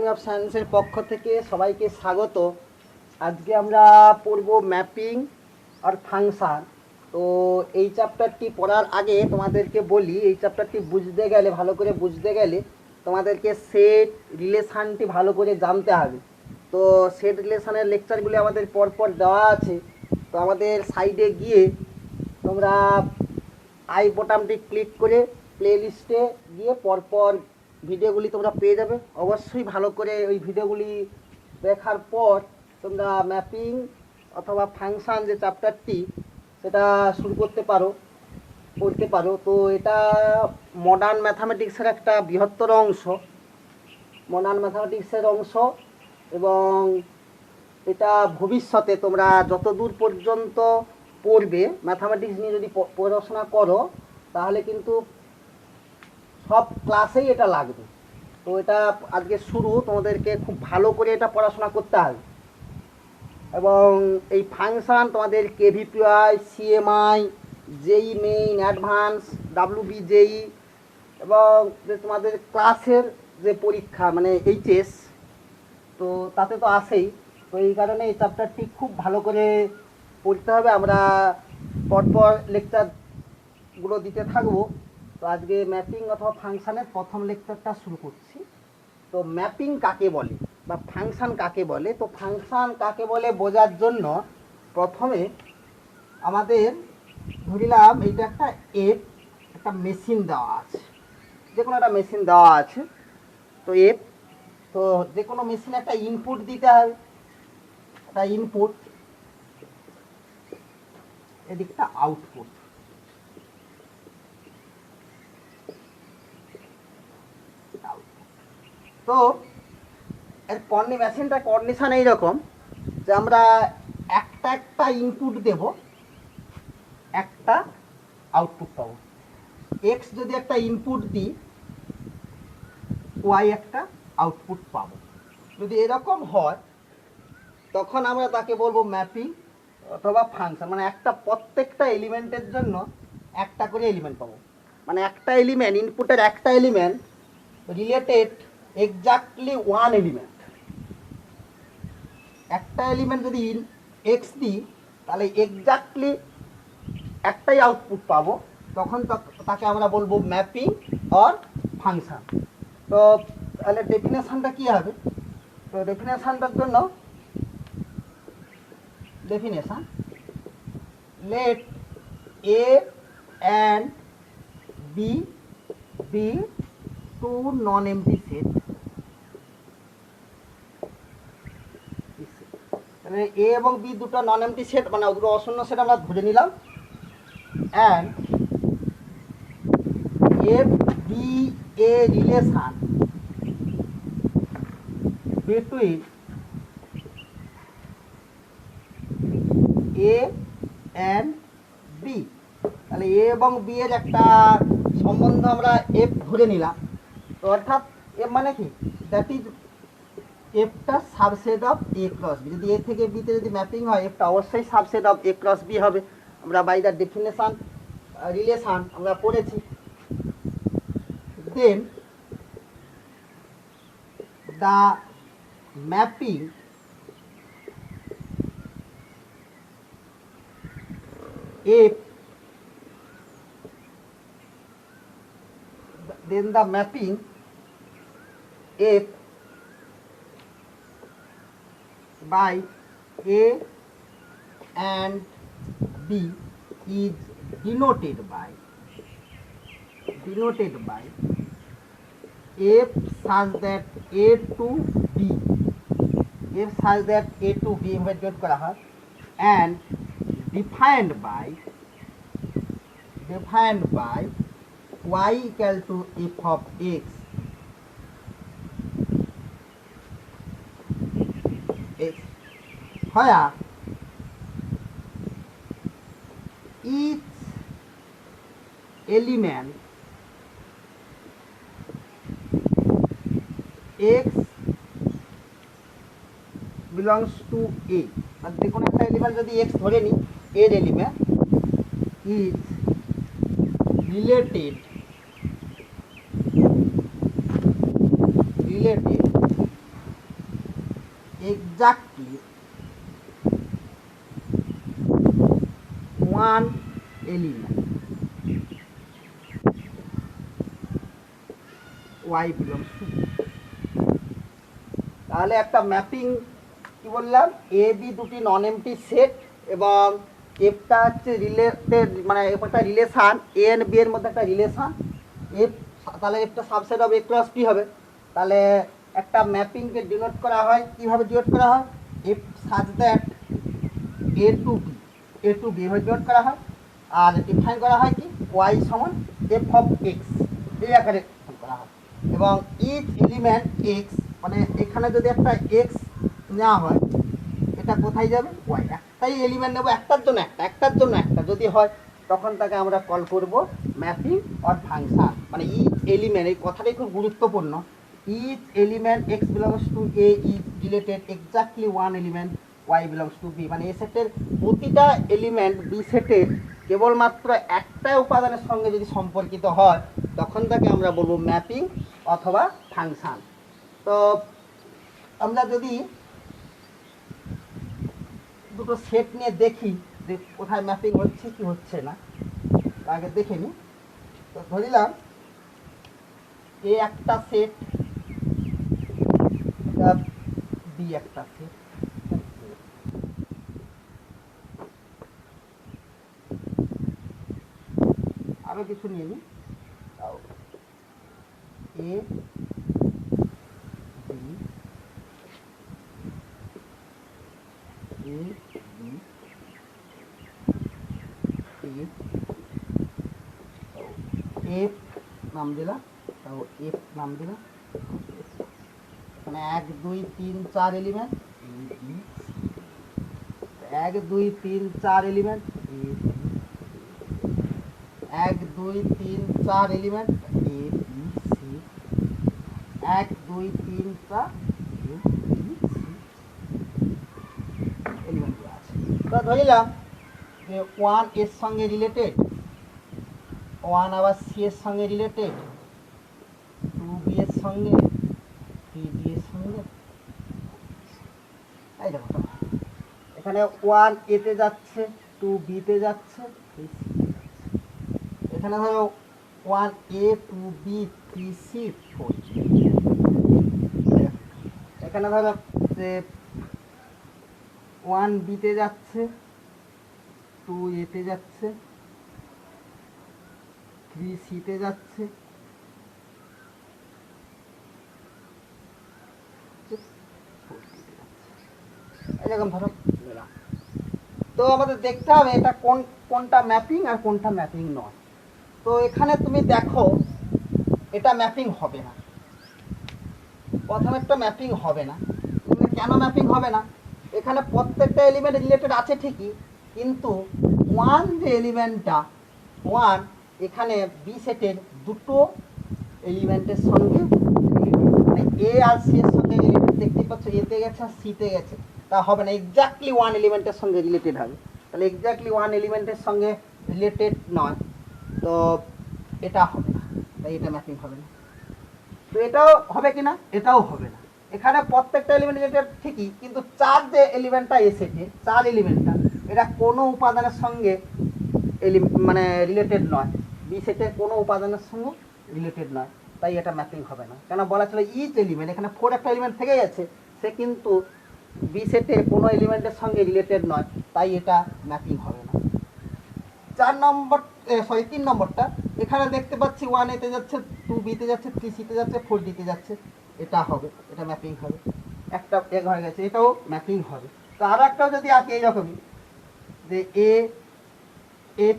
Academy of সায়েন্সের পক্ষ থেকে সবাইকে স্বাগত। আজকে আমরা পড়ব ম্যাপিং আর ফাংশান। তো এই চ্যাপ্টারটি পড়ার আগে তোমাদেরকে বলি, এই চ্যাপ্টারটি বুঝতে গেলে, ভালো করে বুঝতে গেলে তোমাদেরকে সেট রিলেশানটি ভালো করে জানতে হবে। তো সেট রিলেশানের লেকচারগুলি আমাদের পরপর দেওয়া আছে। তো আমাদের সাইডে গিয়ে তোমরা আই বোতামটি ক্লিক করে প্লে লিস্টে গিয়ে পরপর ভিডিওগুলি তোমরা পেয়ে যাবে। অবশ্যই ভালো করে ওই ভিডিওগুলি দেখার পর তোমরা ম্যাপিং অথবা ফাংশান যে চ্যাপ্টারটি সেটা শুরু করতে পারো, পড়তে পারো। তো এটা মডার্ন ম্যাথামেটিক্সের একটা বৃহত্তর অংশ, মডার্ন ম্যাথামেটিক্সের অংশ, এবং এটা ভবিষ্যতে তোমরা যত দূর পর্যন্ত পড়বে ম্যাথামেটিক্স নিয়ে যদি পড়াশোনা করো তাহলে কিন্তু সব ক্লাসেই এটা লাগবে। তো এটা আজকে শুরু, তোমাদেরকে খুব ভালো করে এটা পড়াশোনা করতে হবে। এবং এই ফাংশান তোমাদের কেভিপিআই, সিএমআই, জেই মেইন, অ্যাডভান্স, ডাব্লিউবিজেই এবং যে তোমাদের ক্লাসের যে পরীক্ষা মানে এইচএস, তো তাতে তো আসেই। তো এই কারণে এই চ্যাপ্টারটি খুব ভালো করে পড়তে হবে। আমরা পরপর লেকচারগুলো দিতে থাকবো। তো আজকে ম্যাপিং অথবা ফাংশানের প্রথম লেকচারটা শুরু করছি। তো ম্যাপিং কাকে বলে বা ফাংশান কাকে বলে, তো ফাংশান কাকে বলে বোঝার জন্য প্রথমে আমাদের ধরিলাম এইটা একটা একটা মেশিন দেওয়া আছে, যে কোনো একটা মেশিন দেওয়া আছে। তো তো যে কোনো মেশিনে একটা ইনপুট দিতে হবে, একটা ইনপুট, এদিকটা আউটপুট। তো এর মেশিনটার কন্ডিশন এইরকম যে আমরা একটা ইনপুট দেব, একটা আউটপুট পাবো। এক্স যদি একটা ইনপুট দিই, ওয়াই একটা আউটপুট পাবো। যদি এরকম হয় তখন আমরা তাকে বলবো ম্যাপিং অথবা ফাংশন। মানে একটা প্রত্যেকটা এলিমেন্টের জন্য একটা করে এলিমেন্ট পাবো, মানে একটা এলিমেন্ট, ইনপুটের একটা element related exactly one element. একটা এলিমেন্ট যদি এক্স দিই তাহলে এক্স্যাক্টলি একটাই আউটপুট পাবো, তখন তাকে আমরা বলবো ম্যাপিং অর ফাংশন। তো তাহলে ডেফিনেশনটা কী হবে? তো ডেফিনেশনটার জন্য definition, let A and B be two non-empty set। তাহলে A এবং B দুটো নন এমটি সেট, মানে দুটো অশূন্য সেট আমরা ধরে নিলাম। and if be a relation between A and B, তাহলে এ এবং বি এর একটা সম্বন্ধ আমরা এফ ধরে নিলাম। তো অর্থাৎ এফ মানে কি, দ্যাট ইজ এফটা subset of A cross B. যদি এ থেকে বিতে যদি ম্যাপিং হয়, এফটা অবশ্যই subset of A cross B হবে। আমরা বাই দ্য ডেফিনেশন রিলেশন আমরা পড়েছি। Then the mapping if then the mapping if by A and B is denoted by F such that A to B, F such that A to B এভাবে করা হয়, and defined by y equal to f of x, where each element x belongs to A। আর যে কোনো একটা element যদি x ধরে নিই, এর element is related exactly one element y belongs to B। তাহলে একটা ম্যাপিং কি বললাম, এ বি দুটি নন এমটি সেট এবং এফটা হচ্ছে রিলেটেড, মানে একটা রিলেশান এ এন্ড বি এর মধ্যে একটা রিলেশান এফ, তাহলে এফটা subset of A cross P হবে। তাহলে একটা ম্যাপিংকে ডিনোট করা হয়, কীভাবে ডিনোট করা হয়, f such that A to B এভাবে ডিনোট করা হয়। আর ডিফাইন করা হয় কি, ওয়াই সমান এফ অফ এক্স, এই আকারে করা হয়। এবং ইচ এলিমেন্ট এক্স, মানে এখানে যদি একটা এক্স নেওয়া হয়, এটা কোথায় যাবে, ওয়াই। একটাই এলিমেন্ট নেবো, একটার জন্য একটা যদি হয়, তখন তাকে আমরা কল করব ম্যাপিং অর ফাংশন। মানে ইচ এলিমেন্ট, এই কথাটাই খুব গুরুত্বপূর্ণ, each element x belongs to A is related exactly one element y belongs to B. মানে এ সেটের প্রতিটা এলিমেন্ট বি সেটের কেবলমাত্র একটা উপাদানের সঙ্গে যদি সম্পর্কিত হয়, তখন তাকে আমরা বলবো ম্যাপিং অথবা ফাংশন। তো আমরা যদি দুটো সেট নিয়ে দেখি যে কোথায় ম্যাপিং হচ্ছে কি হচ্ছে না, আগে দেখে নিই। তো ধরিলাম এ একটা সেট, বি একটা সেট, আরো কিছু নিয়ে নিই, A B A B F নাম দিলাম, তাও এফ নাম দিলাম, মানে 1 2 3 4 element, 1 2 3 4 element, 1 2 3 4 element A B C, 1 2 3 4 A B C element আছে। তো ধরিলাম যে 1 এর সঙ্গে রিলেটেড, 1 আবার সি এর সঙ্গে রিলেটেড, 2 বি এর সঙ্গে, 3 বি এর সঙ্গে। এই দেখো এখানে 1 এতে যাচ্ছে, 2 বিতে যাচ্ছে, 3 সি। এখানে ধরো 1 এ 2 বি 3 সি 4 জি। এখানে ধরো যে 1 বিতে যাচ্ছে, 2 এতে যাচ্ছে, 3 সিতে যাচ্ছে, এরকম ধরো। তো আমাদের দেখতে হবে এটা কোনটা ম্যাপিং আর কোনটা ম্যাপিং নয়। তো এখানে তুমি দেখো এটা ম্যাপিং হবে না, প্রথমে একটা ম্যাপিং হবে না। কেন ম্যাপিং হবে না, এখানে প্রত্যেকটা এলিমেন্ট রিলেটেড আছে ঠিকই, কিন্তু 1 যে এলিমেন্টটা 1 এখানে বি সেটের দুটো এলিমেন্টের সঙ্গে, মানে এ আর সি এর সঙ্গে রিলেটেড, দেখতে পাচ্ছ এতে গেছে আর সিতে গেছে, তা হবে না, এক্স্যাক্টলি 1 এলিমেন্টের সঙ্গে রিলেটেড হবে। তাহলে এক্স্যাক্টলি 1 এলিমেন্টের সঙ্গে রিলেটেড নয়, তো এটা হবে না, তাই এটা ম্যাপিং হবে না। তো এটাও হবে কি না, এটাও হবে না। এখানে প্রত্যেকটা এলিমেন্ট রিলেটেড ঠিকই, কিন্তু 4 যে এলিমেন্টটা এ সেটে, 4 এলিমেন্টটা এটা কোনো উপাদানের সঙ্গে মানে রিলেটেড নয়, বি সেটের কোনো উপাদানের সঙ্গে রিলেটেড নয়, তাই এটা ম্যাপিং হবে না। কেন বলা ছিল ইচ এলিমেন্ট, এখানে 4 একটা এলিমেন্ট থেকে গেছে, সে কিন্তু বি সেটে কোনো এলিমেন্টের সঙ্গে রিলেটেড নয়, তাই এটা ম্যাপিং হবে না। 3 নম্বরটা, এখানে দেখতে পাচ্ছি 1 এতে যাচ্ছে, 2 বিতে যাচ্ছে, 3 সিতে যাচ্ছে, 4 ডিতে যাচ্ছে, এটা হবে, এটা ম্যাপিং হবে। একটা এক হয়ে গেছে, এটাও ম্যাপিং হবে। তো আর একটাও যদি আঁকি এইরকমই, যে A f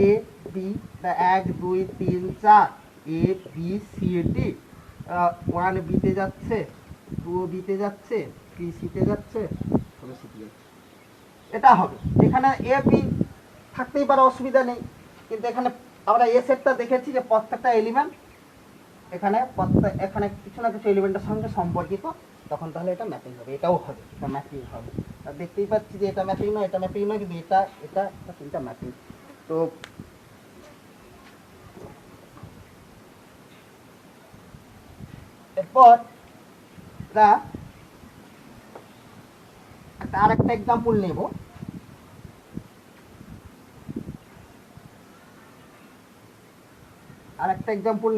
A B, 1 2 3 4 A B C D, 1 বিতে যাচ্ছে, 2 বিতে যাচ্ছে, 3 সিতে যাচ্ছে, 4 সিতে যাচ্ছে, এটা হবে। এখানে এ বি থাকতেই পারে, অসুবিধা নেই, কিন্তু এখানে আমরা এ সেটটা দেখেছি যে প্রত্যেকটা এলিমেন্ট এখানে কিছু না কিছু এলিমেন্টের সঙ্গে সম্পর্কিত, তখন তাহলে এটা ম্যাপিং হবে, এটাও হবে, এটা ম্যাপিং হবে। আর দেখতেই পাচ্ছি যে এটা ম্যাপিং নয়, এটা ম্যাপিং নয়, কিন্তু এটা এটা তিনটা ম্যাপিং। তো এরপর আরেকটা এক্সাম্পল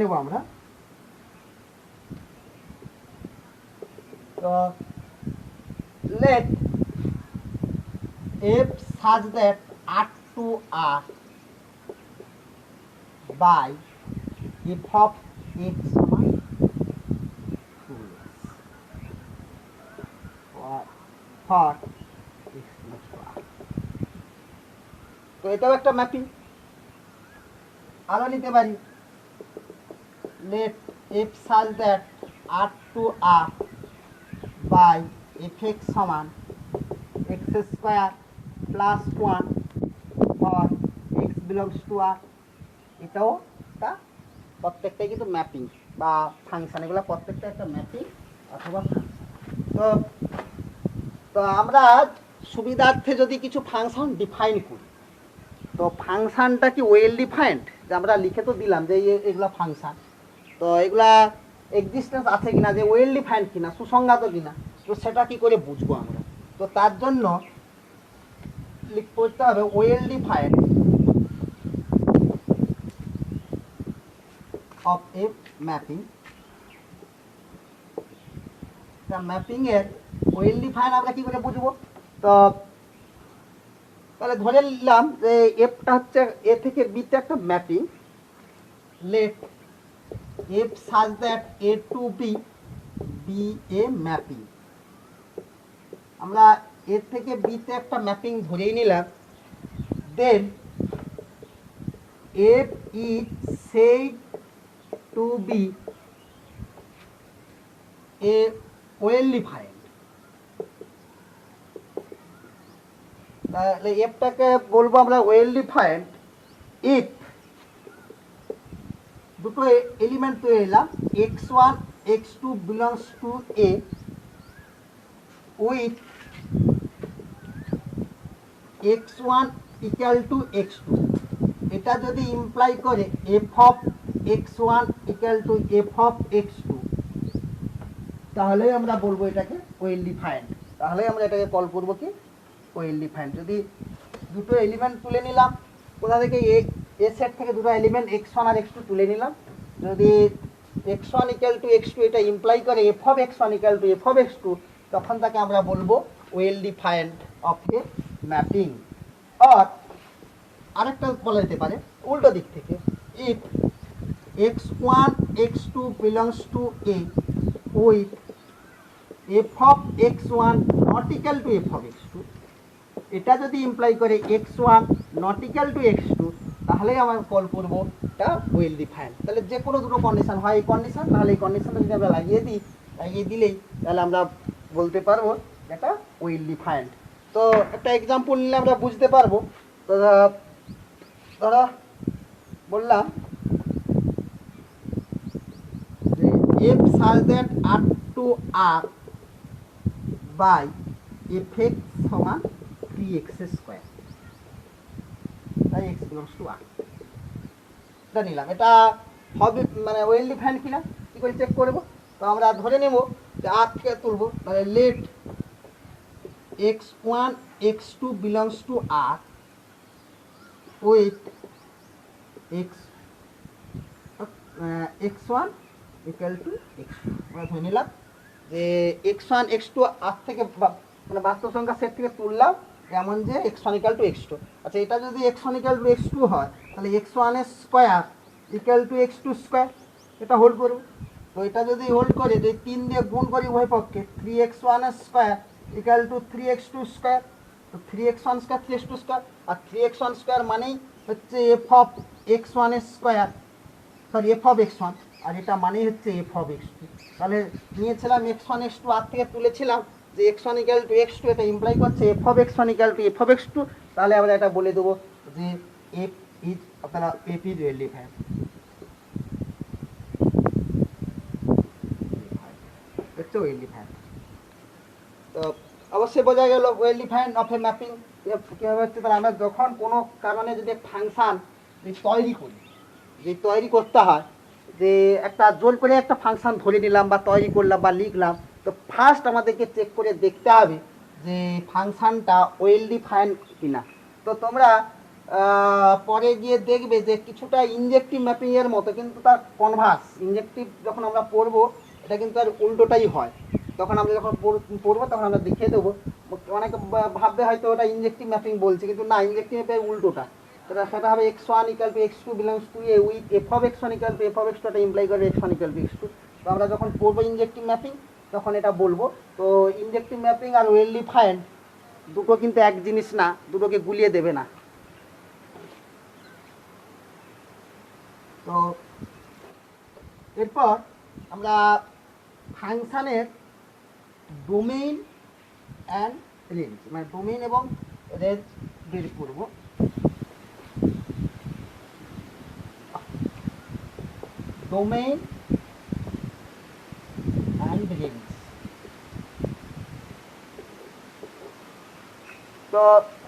নেব। আমরা। তো let f such that r to r by f of x সমান 2x for x plus r। তো এটাও একটা ম্যাপিং। আরো নিতে পারি let f such that r to r by fx সমান x square plus 1 for x belongs to r। এটাও একটা প্রত্যেকটাই কিন্তু ম্যাপিং বা ফাংশন, এগুলো প্রত্যেকটা একটা ম্যাপিং অথবা ফাংশন। তো তো আমরা সুবিধার্থে যদি কিছু ফাংশন ডিফাইন করি, তো ফাংশনটা কি ওয়েল ডিফাইন্ড, যে আমরা লিখে তো দিলাম যে এগুলো ফাংশন, তো এগুলা এক্সিস্টেন্স আছে কিনা, যে ওয়েল ডিফাইন্ড কিনা, সুসংজ্ঞাত কিনা, তো সেটা কি করে বুঝবো আমরা? তো তার জন্য করতে হবে well defined of a mapping. Mapping এর ওয়েল ডিফাইন আমরা কি করে বুঝবো? তো তাহলে ধরে নিলাম যে এফটা হচ্ছে এ থেকে বিতে একটা mapping. Let F such that A to B B A mapping. আমরা এ থেকে বিতে একটা ম্যাপিং ধরেই নিলাম। Then F is said to B a well defined. তাহলে এফটাকে বলবো আমরা ওয়েল ডিফাইন্ড ইফ দুটো এলিমেন্ট তৈরি এলাম, x1 x2 belongs to a with x1 equal to x2। এটা যদি ইমপ্লাই করে f of x1 equal to f of x2, তাহলে আমরা বলবো এটাকে ওয়েল ডিফাইন্ড। তাহলে আমরা এটাকে কল করবো কি ওয়েল ডিফাইন্ড। যদি দুটো এলিমেন্ট তুলে নিলাম, কোথা থেকে এ সেট থেকে দুটো এলিমেন্ট x1 আর x2 তুলে নিলাম, যদি x1 equal to x2 এটা ইমপ্লাই করে f of x1 equal to f of x2, তখন তাকে আমরা বলবো well defined of a mapping. আর আরেকটা বলা যেতে পারে উল্টো দিক থেকে, if x1 x2 belongs to a with f of x1 not equal to f of x2, এটা যদি ইমপ্লাই করে x1 not equal to x2, তাহলে আমরা কল করবো এটা ওয়েল ডিফাইন্ড। তাহলে যে কোনো দুটো কন্ডিশন হয়, এই কন্ডিশন নাহলে এই কন্ডিশনটা যদি আমরা লাগিয়ে দিলেই তাহলে আমরা বলতে পারবো এটা ওয়েল ডিফাইন্ড। তো একটা এক্সাম্পল নিলে আমরা বুঝতে পারবো। তো ধরো বললাম যে f such that r to r by fx সমান 3x স্কয়ার, তাই x belongs to r। এটা নিলাম, এটা হবে মানে ওয়েল ডিফাইন্ড কিনা কি করে চেক করব? তো আমরা ধরে নেব যে r কে তুলবো, তাহলে late x1 x2 belongs to r with x1 equal to x2। আমরা ধরে নিলাম যে x1 x2 r থেকে মানে বাস্তব সংখ্যা সেট থেকে তুললাম এমন যে x1 equal to x2। আচ্ছা, এটা যদি x1 equal to x2 হয়, তাহলে x1 এর square equal to x2 square, এটা হোল্ড করব। তো এটা যদি হোল্ড করে, যদি 3 দিয়ে গুণ করি উভয় পক্ষে, 3x1 এর square equal to 3x2 square. তো 3x1 স্কয়ার 3x2 স্কয়ার, আর 3x1 স্কয়ার মানেই হচ্ছে f of x1 এর square, sorry f of x1, আর এটা মানেই হচ্ছে f of x2। তাহলে নিয়েছিলাম x1 x2 আর থেকে তুলেছিলাম যে x1 equal to x2, এটা ইমপ্লাই করছে f of x1 equal to f of x2। তাহলে আমরা এটা বলে দেবো যে f is আপনারা f is ওয়েল ডিফাইন্ড। হচ্ছে ওয়েল ডিফাইন্ড। তো অবশ্যই বোঝা গেল well defined of a mapping কীভাবে হচ্ছে। তাহলে আমরা যখন কোনো কারণে যদি ফাংশান তৈরি করতে হয়, যে একটা জোর করে একটা ফাংশন ধরে নিলাম বা তৈরি করলাম বা লিখলাম, তো ফার্স্ট আমাদেরকে চেক করে দেখতে হবে যে ফাংশানটা ওয়েল ডিফাইন্ড কিনা। তো তোমরা পরে গিয়ে দেখবে যে কিছুটা ইনজেক্টিভ ম্যাপিংয়ের মতো, কিন্তু তার কনভার্স। ইনজেক্টিভ যখন আমরা পড়বো এটা কিন্তু আর উল্টোটাই হয়। তখন আমরা যখন পড়বো তখন আমরা দেখিয়ে দেবো। অনেকে ভাববে হয়তো ওটা ইনজেক্টিভ ম্যাপিং বলছে, কিন্তু না, ইনজেক্টিভ ম্যাপিং উল্টোটা। সেটা হবে x1 equal to x2 belongs to a with f of x1 equal to f of x2, এটা ইমপ্লাই করে x1 ইকুয়াল টু x2। তো আমরা যখন পড়বো ইনজেক্টিভ ম্যাপিং তখন এটা বলবো। তো ইনজেক্টিভ ম্যাপিং আর ওয়েল ডিফাইন্ড দুটো কিন্তু এক জিনিস না, দুটোকে গুলিয়ে দেবে না। তো এরপর আমরা ফাংশানের ডোমেইন অ্যান্ড রেঞ্জ, মানে ডোমেইন এবং রেঞ্জ বের করব। Domain and range. তো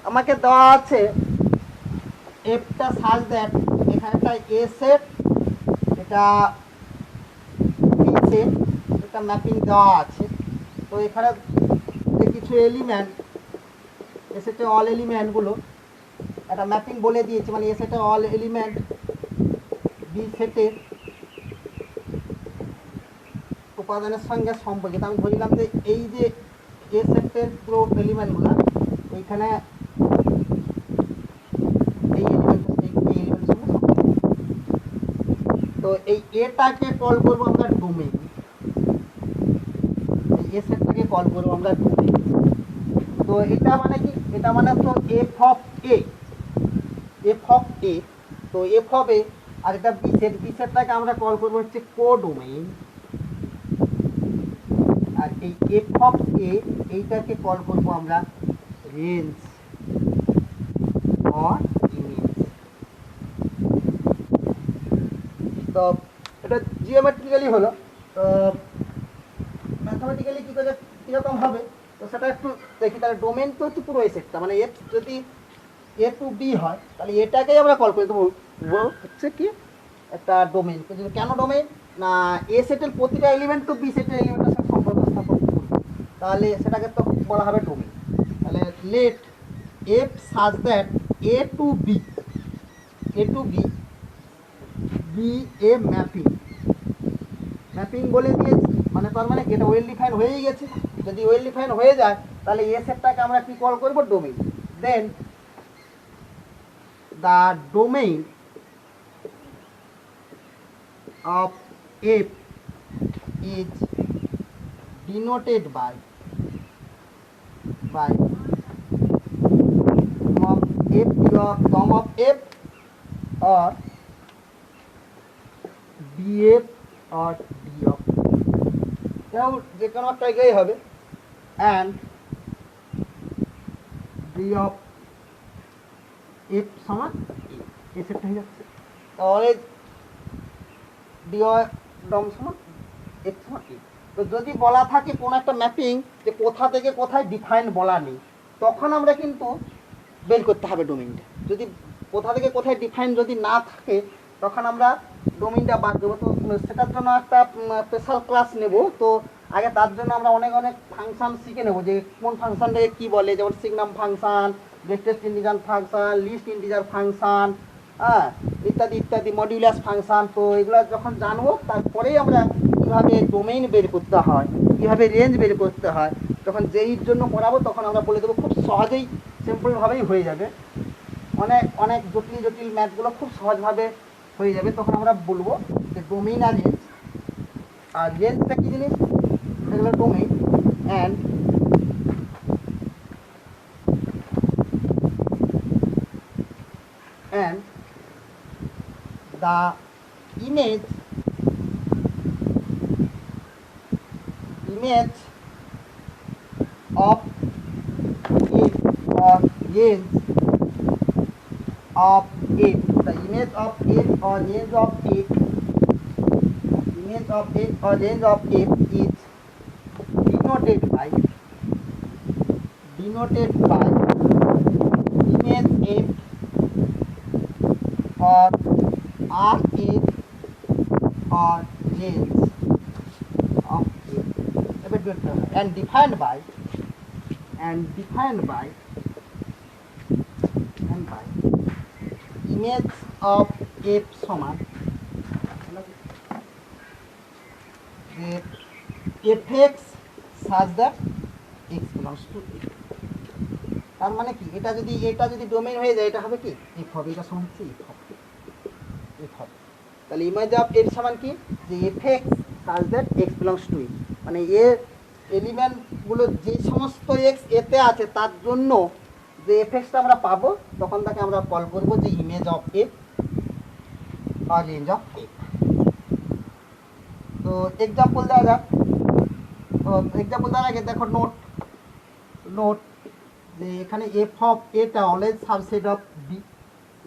আমাকে দেওয়া আছে এফটা সার্চ দ্যাট, এখানে একটা এ সেট, এটা বি সেট, একটা ম্যাপিং দেওয়া আছে। তো এখানে যে কিছু এলিমেন্ট, এ সেটে অল এলিমেন্টগুলো একটা ম্যাপিং বলে দিয়েছে, মানে এ সেটে অল এলিমেন্ট বি সেটের উপাদানের সঙ্গে সম্পর্কিত। আমি বললাম যে এই যে এ সেটের পুরো এলিমেন্টগুলো এইখানে এই এলিমেন্টের সঙ্গে সম্পর্কিত। তো এই এটাকে কল করবো আমরা ডোমেইন, এই এ সেটটাকে কল করবো আমরা ডোমেইন। তো এটা মানে কি, এটা মানে তো f of A, f of A. তো এফ অফ এ আর এটা বি সেট, বি সেটটাকে আমরা কল করবো হচ্ছে কোডোমেইন। আর এই এফ অফ এ এইটাকে কল করবো আমরা রেঞ্জ অর ইমেজ। তো এটা জিওমেট্রিক্যালি হলো। তো ম্যাথমেটিক্যালি কী করে কীরকম হবে, তো সেটা একটু দেখি। তাহলে ডোমেন তো হচ্ছে পুরো এই সেটটা, মানে এফ যদি এ টু বি হয় তাহলে এটাকেই আমরা কল করে দেবো হচ্ছে কি একটা ডোমেন। কেন ডোমেন না, এ সেটের প্রতিটা এলিমেন্ট তো বি সেটের এলিমেন্টের সাথে সম্পর্ক স্থাপন করবে, তাহলে সেটাকে তো বলা হবে ডোমেন। তাহলে let F such that A to B, A to B B A mapping, mapping বলে দিয়েছি, মানে তার মানে এটা ওয়েল ডিফাইন হয়েই গেছে। যদি ওয়েল ডিফাইন হয়ে যায় তাহলে এ সেটটাকে আমরা কি কল করব, domain. Then the domain of f is denoted by of f sum of f or df or d of এটাও যে কোনো একটা জায়গায় হবে, and d of f সমান a সেটটা হয়ে যাচ্ছে। তাহলে d of ডম সমান f সমান a। তো যদি বলা থাকে কোনো একটা ম্যাপিং যে কোথা থেকে কোথায় ডিফাইন বলা নেই, তখন আমরা কিন্তু বের করতে হবে ডোমেইনটা। যদি কোথা থেকে কোথায় ডিফাইন যদি না থাকে তখন আমরা ডোমেইনটা বাদ দেবো। তো সেটার জন্য একটা স্পেশাল ক্লাস নেব। তো আগে তার জন্য আমরা অনেক ফাংশান শিখে নেব, যে কোন ফাংশানটাকে কী বলে, যেমন signum function, greatest integer function, least integer function, হ্যাঁ, ইত্যাদি ইত্যাদি, মডিউলাস ফাংশান। তো এগুলো যখন জানবো তারপরেই আমরা কীভাবে ডোমেইন বের করতে হয়, কীভাবে রেঞ্জ বের করতে হয়, যখন যেইর জন্য পড়াবো তখন আমরা বলে দেবো। খুব সহজেই সিম্পলভাবেই হয়ে যাবে। অনেক জটিল জটিল ম্যাথগুলো খুব সহজভাবে হয়ে যাবে। তখন আমরা বলবো যে ডোমেইন আর রেঞ্জ। আর রেঞ্জটা কী জিনিস, সেগুলো domain and the image of it or range of it, the image of it or range of it, image of it or range of it is denoted by image f or r f or range of f, and defined by and defined by image of f সমান fx such that x belongs to a। তার মানে কি এটা যদি domain হয়ে যায় এটা হবে কি f হবে, এটা সমান হচ্ছে f হবে। তাহলে ইমেজ অফ f সমান কি যে fx such that x belongs to a, মানে এর এলিমেন্টগুলো যে সমস্ত x এতে আছে তার জন্য যে fxটা আমরা পাবো তখন তাকে আমরা কল করব যে ইমেজ অফ f আর রেঞ্জ অফ f। তো এক্সাম্পল দেওয়া যাক। এক্সাম্পল দেওয়ার আগে দেখো নোট যে এখানে এফ অফ এটা always subset of B,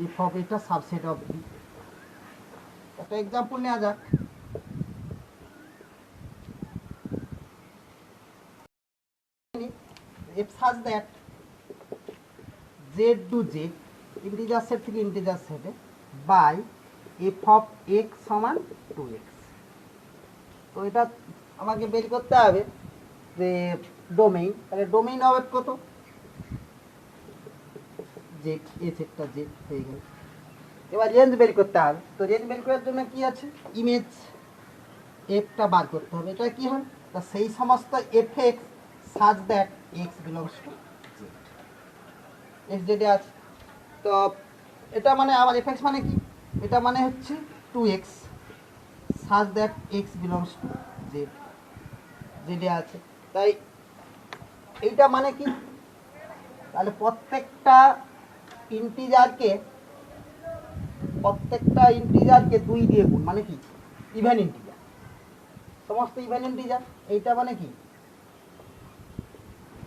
f of এটা সাবসেট অফ বি। একটা এক্সাম্পল নেওয়া যাক। F such that Z to Z integer set থেকে ইন্টিজার সেটে বাই এফ অফ এক্স সমান 2x। তো এটা আমাকে বের করতে হবে যে ডোমেইন, তাহলে ডোমেইন হবে কত জেড, এ সেটটা জেড হয়ে গেল। এবার রেঞ্জ বের করতে হবে। তো রেঞ্জ বের করার জন্য কি আছে ইমেজ এফটা বার করতে হবে। এটা কি হয় তা সেই সমস্ত f x such that x belongs to Z, x জেডে আছে। তো এটা মানে আবার এফ এক্স মানে কি এটা মানে হচ্ছে 2x such that x belongs to Z, জেডে আছে। তাই এইটা মানে কি তাহলে প্রত্যেকটা ইন্টিজারকে 2 দিয়ে গুণ, মানে কি ইভেন ইন্টিজার, সমস্ত ইভেন ইন্টিজার। এইটা মানে কি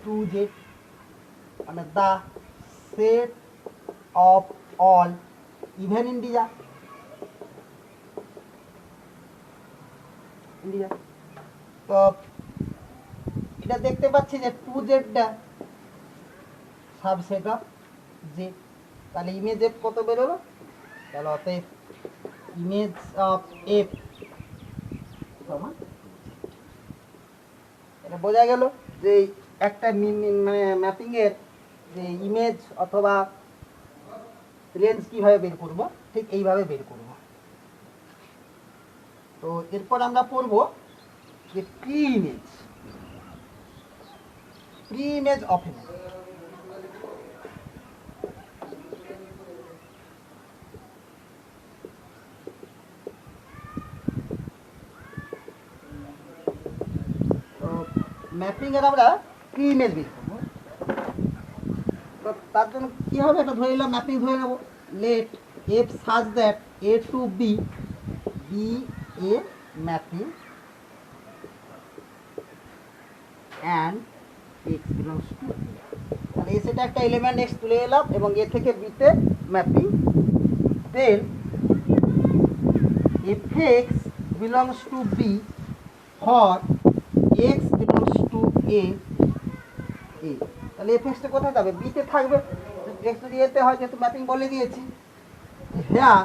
2z মানে the set of all even integer. তো এটা দেখতে পাচ্ছি যে 2zটা সাবসেট অফ জেড, তাহলে ইমেজ এফ কত বেরোলো, তাহলে অতএব ইমেজ অফ এফ সমান, এটা বোঝা গেল যে একটা মানে ম্যাপিংয়ের যে ইমেজ অথবা রেঞ্জ কীভাবে বের করব, ঠিক এইভাবে বের করব। তো এরপর আমরা পড়ব যে pre image of image. Mapping এর আমরা প্রি ইমেজ বের করব। তো তার জন্য কি হবে, এটা ধরে নিলাম ম্যাপিং ধরে নেব। Let F such that A to B B A mapping and x belongs to, মানে এ সেটা একটা এলিমেন্ট এক্স তুলে এলাম এবং এ থেকে বিতে mapping. Then f x belongs to B for x belongs to A, তাহলে এফ এক্সটা কোথায় যাবে, বিতে থাকবে। এক্স যদি এতে হয় যেহেতু ম্যাপিং বলে দিয়েছি, হ্যাঁ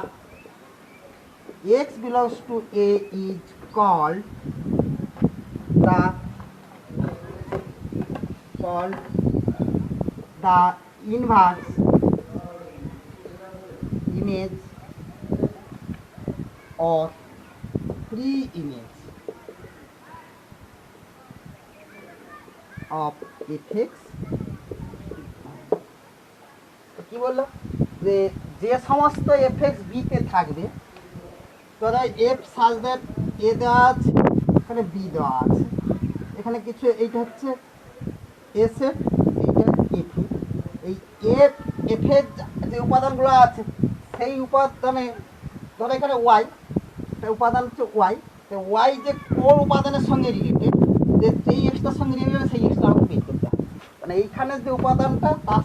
x belongs to A is called the inverse image or pre-image of fx। কি বললো যে যে সমস্ত fx b তে থাকবে, ধরো f সাজ দ্যাট a দেওয়া আছে, এখানে b দেওয়া আছে, এখানে কিছু এইটা হচ্ছে a সেট, এইটা f, এই এফ এর যে উপাদানগুলো আছে সেই উপাদানে ধরো এখানে ওয়াই, উপাদান হচ্ছে ওয়াই, তো ওয়াই যে কোন উপাদানের সঙ্গে রিলেটেড, যে যেই এক্সটার সঙ্গে রিলেটেড সেই এক্সটা আমাকে বের করতে হবে। মানে এইখানে যে উপাদানটা তার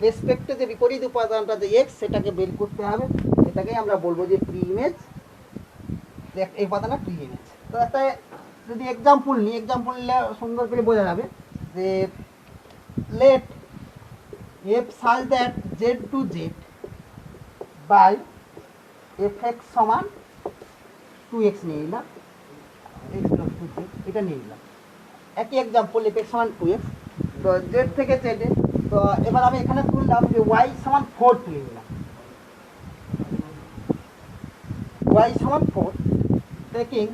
রেসপেক্টে যে বিপরীত উপাদানটা যে এক্স সেটাকে বের করতে হবে, এটাকেই আমরা বলবো যে প্রি ইমেজ, এই উপাদানটা প্রি ইমেজ। তো একটা যদি এক্সাম্পল নিই, এক্সাম্পল নিলে সুন্দর করে বোঝা যাবে যে let F such that Z to Z by f x সমান 2x নিয়ে নিলাম, এক্স প্লাস টু জেড এটা নিয়ে নিলাম। একই এক্সাম্পল এফ এক্স সমান 2x। তো তো জেড থেকে জেডে। তো এবার আমি এখানে তুললাম যে ওয়াই সমান 4 তুলে নিলাম, ওয়াই সমান 4 টেকিং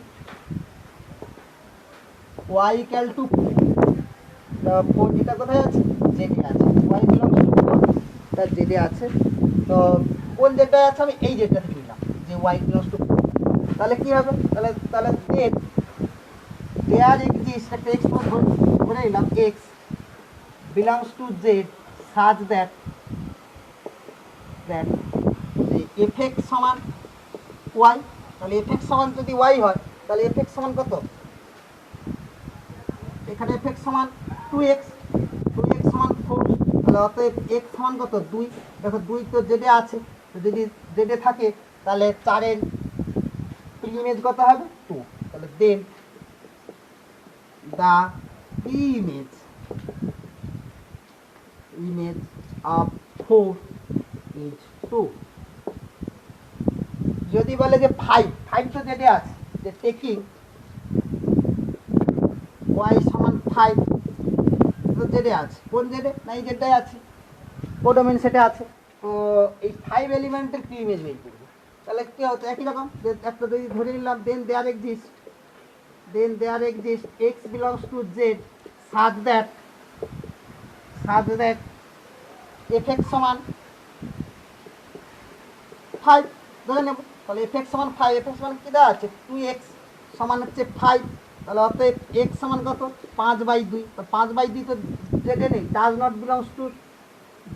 ওয়াই ইকুয়াল টু 4, এটা কোথায় আছে, জেডে আছে, ওয়াই বিলংস টু 4 তার জেডে আছে। তো কোন জেডটায় আছে, আমি এই জেডটা থেকে নিলাম যে ওয়াই বিলংস টু 4। তাহলে কি হবে, তাহলে তাহলে জেড দেয়ার এক্সিস্ট, একটা এক্স ধরে নিলাম, x belongs to Z such that f x সমান ওয়াই। তাহলে এফ এক্স সমান যদি ওয়াই হয় তাহলে এফ এক্স সমান কত, এখানে এফ এক্স সমান 2x, 2x সমান 4। তাহলে অতএব এক্স সমান কত 2। দেখো 2 তো জেডে আছে, তো যদি জেডে থাকে তাহলে 4-এর প্রি-ইমেজ কত হবে 2। তাহলে দেন দ্য প্রি-ইমেজ অফ 4 ইজ 2। যদি বলে যে 5 তো জেডে আছে, যে টেকিং ওয়াই সমান 5 তো জেডে আছে, কোন জেডে, না এই জেডটাই আছে, কোডোমেন সেটে আছে। তো এই 5 এলিমেন্টের প্রি ইমেজ বের করবো। তাহলে কি হচ্ছে, একই রকম, যে একটা যদি ধরে নিলাম then there exist x belongs to Z such that f x সমান 5 ধরে নেব। তাহলে এফ এক্স সমান 5, এফ এক্স সমান কী দেওয়া আছে 2x সমান হচ্ছে 5। তাহলে অতএব এক্স সমান কত 5/2। তো 5/2 তো জেডে নেই, does not belongs to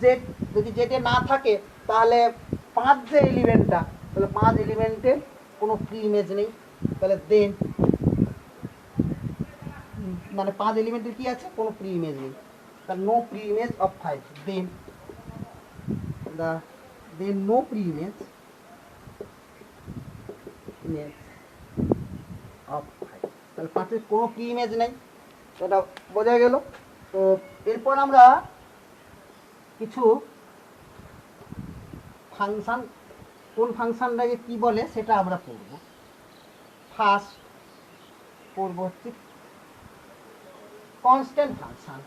Z. যদি জেডে না থাকে তাহলে 5 যে এলিমেন্টটা, তাহলে 5 এলিমেন্টের কোনো প্রি ইমেজ নেই। তাহলে দেন মানে 5 এলিমেন্টের কি আছে, কোনো প্রি ইমেজ নেই, তাহলে no pre image of 5। Then no pre image of 5। তাহলে 5-এর কোনো প্রি ইমেজ নেই, এটা বোঝা গেল। তো এরপর আমরা কিছু ফাংশন, কোন ফাংশনটাকে কি বলে সেটা আমরা পড়ব। ফার্স্ট পড়ব হচ্ছে কনস্ট্যান্ট ফাংশন।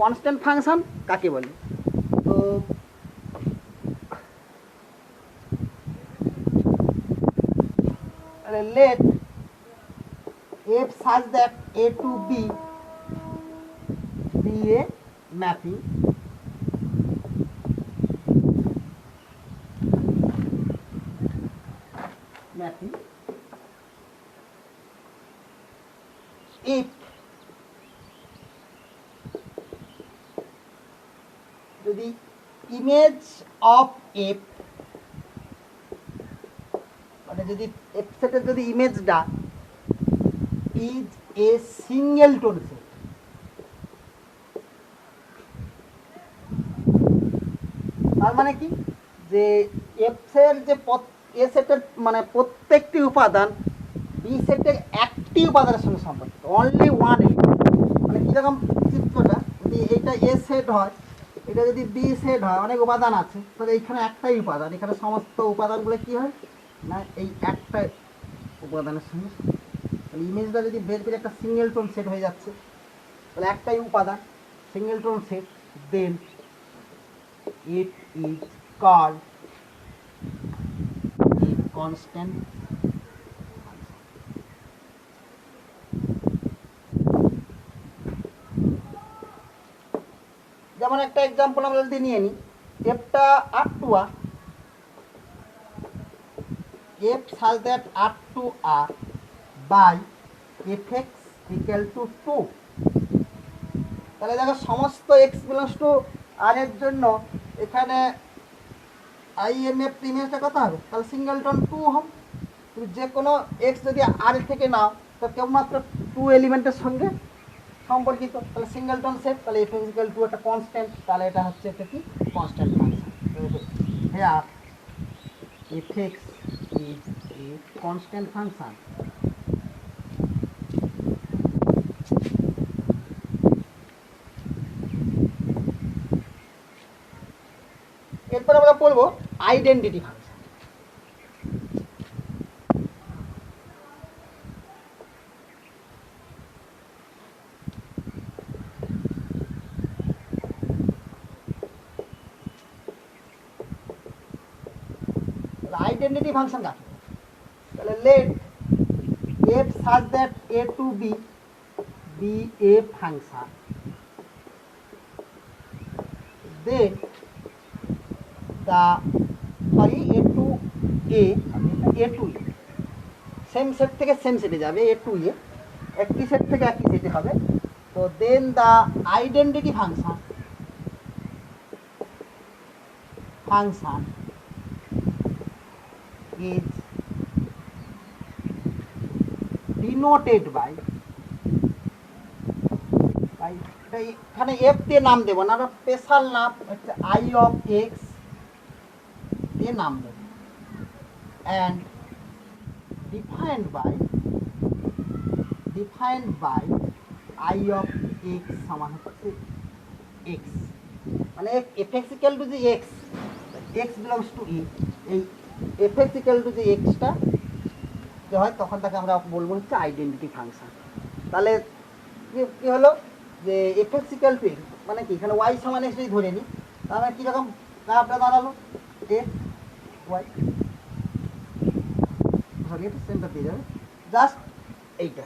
কনস্ট্যান্ট ফাংশন কাকে বলে, তো let f such that a to b be a mapping if যদি ইমেজ অফ f, মানে যদি f সেটের যদি ইমেজটা is a single tone set, তার মানে কি, যে f এর যে এ সেটের মানে প্রত্যেকটি উপাদান বি সেটের একটি উপাদানের সঙ্গে সম্পর্কিত, অনলি ওয়ান এলিমেন্ট। মানে কীরকম চিত্রটা, যদি এইটা এ সেট হয়, এটা যদি বি সেট হয়, অনেক উপাদান আছে, তাহলে এইখানে একটাই উপাদান, এখানে সমস্ত উপাদানগুলো কী হয় না এই একটা উপাদানের সঙ্গে। তাহলে ইমেজটা যদি বের করে একটা সিঙ্গেল টোন সেট হয়ে যাচ্ছে, তাহলে একটাই উপাদান singleton set, then it is called a constant. যেমন একটা এক্সাম্পল আমরা যদি নিয়ে নিই, এফটা R2R, f such that R2R by fx equal to 2। তাহলে দেখো সমস্ত x belongs to r এর জন্য এখানে IMF ইমেজটা কত হবে, তাহলে সিঙ্গেল টোন 2 হবে। তুমি যে কোনো x যদি r থেকে নাও তো কেবলমাত্র 2 এলিমেন্টের সঙ্গে সম্পর্কিত, তাহলে সিঙ্গেল টোন সেট, তাহলে f ইকুয়াল টু একটা কনস্ট্যান্ট, তাহলে এটা হচ্ছে একটা কি কনস্ট্যান্ট ফাংশন। হ্যাঁ fx is a constant function identity function. Identity function কাকে? তাহলে late f such that a to b be a function, then the sorry a to a to a same set থেকে same সেটে যাবে, a to a একই set থেকে একই সেটে হবে। তো then the identity function is denoted by এখানে এফ দিয়ে নাম দেবো না, আমরা স্পেশাল নাম হচ্ছে আই অফ এক্স দিয়ে নাম দেব, and defined by I of x সমান হচ্ছে এক্স, মানে এফ এক্স ইকুয়াল টু যে x, x belongs to E, এই এফ এক্স ইকুয়াল টু যে এক্সটা যে হয় তখন তাকে আমরা বলবো হচ্ছে আইডেন্টিটি ফাংশন। তাহলে কি হলো যে f x equal to x মানে কি, এখানে ওয়াই সমান এক্স যদি ধরে নিই তাহলে কীরকম আপনার দাঁড়ালো এক্স ওয়াই, ধরিয়ে তো সেমটা পেয়ে যাবে, জাস্ট এইটা,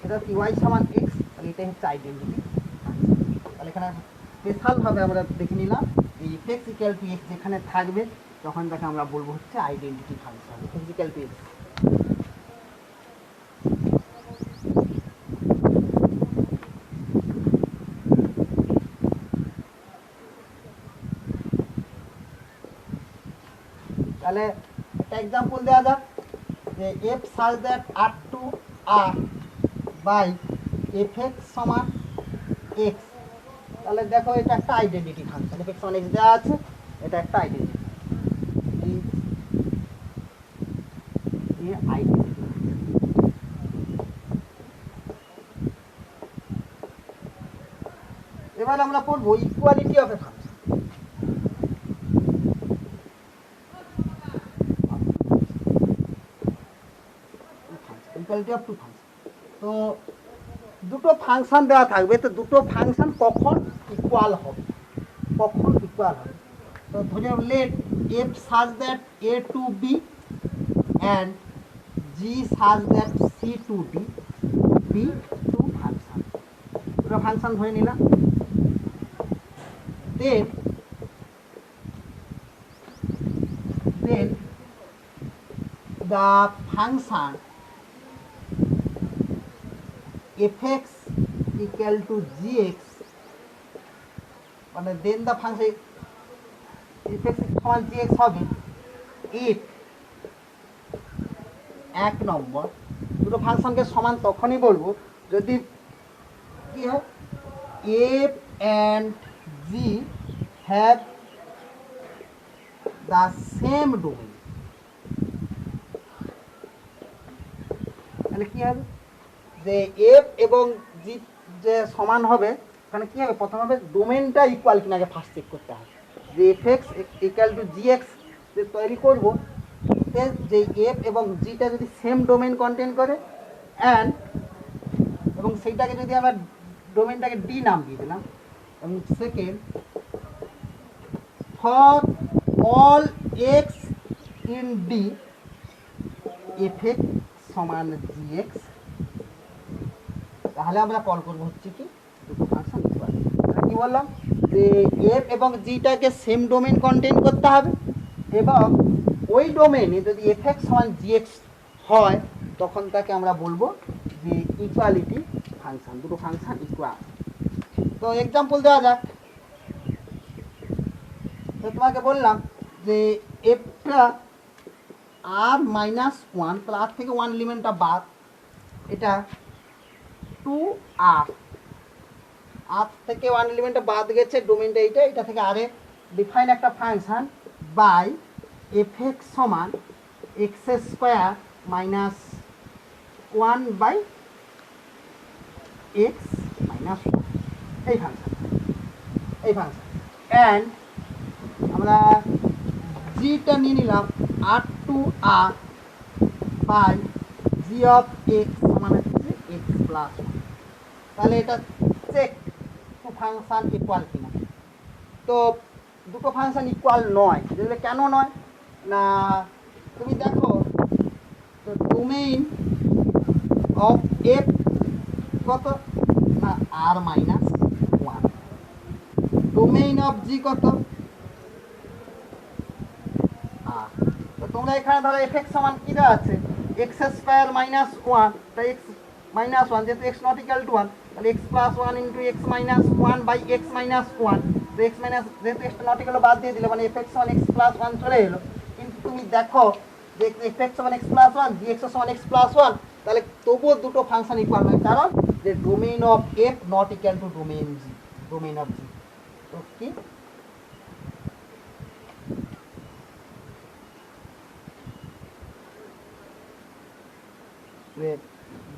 এটা কি ওয়াই সমান এক্স, তাহলে এটাই হচ্ছে আইডেন্টিটি। তাহলে এখানে স্পেশালভাবে আমরা দেখে নিলাম এই f x equal to x যেখানে থাকবে তখন তাকে আমরা বলবো হচ্ছে identity function, f x equal to x. তাহলে একটা এক্সাম্পল দেওয়া যাক যে f such that R to R by f x সমান এক্স, তাহলে দেখো এটা একটা আইডেন্টিটি ফাংশন, এফ এক্স সমান এক্স দেওয়া আছে, এটা একটা আইডেন্টিটি আইডেন্টিটি। এবার আমরা পড়বো equality of a function. Equality of two function, তো দুটো ফাংশন দেওয়া থাকবে, তো দুটো ফাংশন কখন ইকুয়াল হবে, তো ধরে let F such that A to B and g such that C to D be two function, দুটো ফাংশন ধরে নিলাম। Then the function fx equal to gx, মানে দেন দ্য ফাংশন fx সমান gx হবে if এক নম্বর, দুটো ফাংশনকে সমান তখনই বলবো যদি কি হয় f and g have the same domain, তাহলে কি হবে যে এফ এবং জি যে সমান হবে, এখানে কী হবে প্রথম হবে ডোমেনটা ইকুয়াল কিনা আগে ফার্স্ট চেক করতে হবে, যে এফ এক্স ইকুয়াল টু জি এক্স যে তৈরি করবো যে এফ এবং জিটা যদি সেম ডোমেন কন্টেন করে অ্যান্ড এবং সেইটাকে যদি আমরা ডোমেনটাকে ডি নাম দিয়ে দিলাম, এবং second for all x in D F x সমান জি এক্স, তাহলে আমরা কল করবো হচ্ছে কি দুটো ফাংশন ইকুয়াল। কি বললাম যে এফ এবং জিটাকে সেম ডোমেন কন্টেন করতে হবে এবং ওই ডোমেনে যদি এফ এক্স সমান জি এক্স হয় তখন তাকে আমরা বলবো যে ইকুয়ালিটি ফাংশন, দুটো ফাংশন ইকুয়াল। তো এক্সাম্পল দেওয়া যাক, তো তোমাকে বললাম যে এফটা আর মাইনাস ওয়ান, তাহলে আর থেকে ওয়ান এলিমেন্টটা বাদ, এটা টু আর থেকে ওয়ান এলিমেন্টটা বাদ গেছে, ডোমেনটা এটা থেকে আরে ডিফাইন একটা ফাংশন বাই এফ এক্স সমান x square minus one by x minus one, এই ফাংশন অ্যান্ড আমরা জিটা নিয়ে নিলাম R to R by g of x সমান হচ্ছে এক্স প্লাস। তাহলে এটা চেক টু ফাংশন ইকুয়াল কিনা। তো দুটো ফাংশন ইকুয়াল নয়, যেগুলো কেন নয় না, তুমি দেখো তো ডোমেইন অফ এফ কত না আর মাইনাস ওয়ান, ডোমেইন অফ জি কত আর। তো তোমরা এখানে ধরো এফ এক্স সমান কি দেওয়া আছে এক্স স্কোয়ার মাইনাস ওয়ান, তাই এক্স মাইনাস ওয়ান যেহেতু x not equal to one, তাহলে x plus one into x minus one by x minus one. তো এক্স মাইনাস যেহেতু এক্সটা নট ইকাল বাদ দিয়ে দিলে মানে এফ এক্স সমান এক্স প্লাস ওয়ান চলে এলো। কিন্তু তুমি দেখো যে এফ এক্স সমান x plus one, g x সমান এক্স প্লাস ওয়ান, তাহলে তবুও দুটো ফাংশন ইকুয়াল নয়, কারণ যে domain of f not equal to domain g, domain of g. তো কি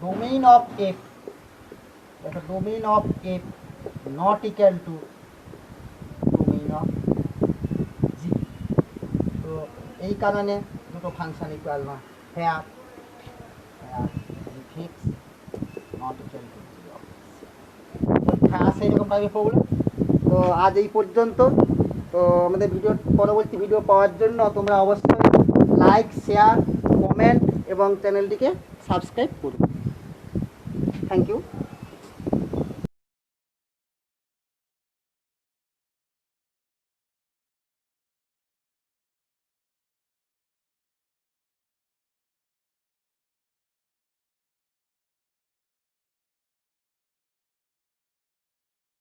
domain of f, the domain of f not equal to domain of g। তো এই কারণে দুটো ফাংশন ইকুয়াল নয়, here fix not equal to g of x। আসে এরকম টাইপের প্রবলেম। তো আজ এই পর্যন্ত। তো আমাদের ভিডিও পরবর্তী ভিডিও পাওয়ার জন্য তোমরা অবশ্যই লাইক, শেয়ার, কমেন্ট এবং চ্যানেলটিকে সাবস্ক্রাইব করুন। Thank you.